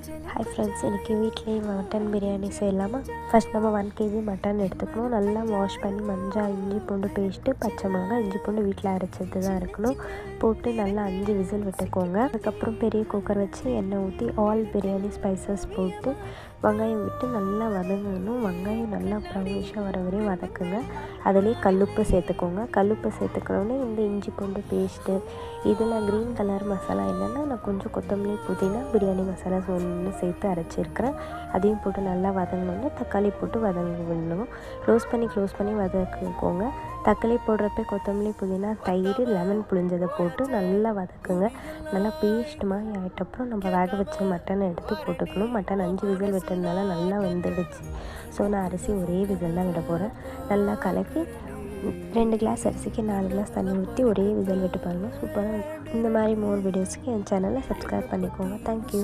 Hi friends, இன்றைக்கி வீட்டிலேயே mutton biryani செய்யலாமா? ஃபஸ்ட் நம்ம 1 kg மட்டன் எடுத்துக்கணும். நல்லா வாஷ் பண்ணி மஞ்சள், இஞ்சி பூண்டு பேஸ்ட்டு, பச்சை மிளகாய், இஞ்சி பூண்டு வீட்டில் அரைச்சது தான் இருக்கணும். போட்டு நல்லா 5 விசில் விட்டுக்கோங்க. அதுக்கப்புறம் பெரிய குக்கர் வச்சு எண்ணெய் ஊற்றி ஆல் பிரியாணி ஸ்பைசஸ் போட்டு வெங்காயம் விட்டு நல்லா வதங்கணும். வெங்காயம் நல்லா ப்ரௌனிஷாக வர வரையும் வதக்குங்க. அதிலே கல்லுப்பு சேர்த்துக்கோங்க. கல்லுப்பு சேர்த்துக்கணுன்னே இந்த இஞ்சி பூண்டு பேஸ்ட்டு, இதில் க்ரீன் கலர் மசாலா என்னென்னா, நான் கொஞ்சம் கொத்தமல்லி, புதினா, பிரியாணி மசாலா ஒன்று சேர்த்து அரைச்சிருக்கிறேன். அதையும் போட்டு நல்லா வதங்கினோன்னா தக்காளி போட்டு வதங்க விடணும். க்ளோஸ் பண்ணி வதக்கிக்கோங்க. தக்காளி போடுறப்ப கொத்தமல்லி, புதினா, தயிர், லெமன் புழிஞ்சதை போட்டு நல்லா வதக்குங்க. நல்லா பேஸ்ட் மாதிரி ஆகிட்டப்புறம் நம்ம வேக வச்ச மட்டனை எடுத்து போட்டுக்கணும். மட்டன் 5 விசில் விட்டதுனால நல்லா வெந்துடுச்சு. ஸோ நான் அரிசி ஒரே விசில் தான் விட போகிறேன். நல்லா கலக்கி 2 கிளாஸ் அரிசிக்கு 4 கிளாஸ் தண்ணி ஊற்றி ஒரே விசில் விட்டு பாருங்கள். சூப்பராக. இந்த மாதிரி மோர் வீடியோஸ்க்கு என் சேனலை சப்ஸ்கிரைப் பண்ணிக்கோங்க. தேங்க்யூ.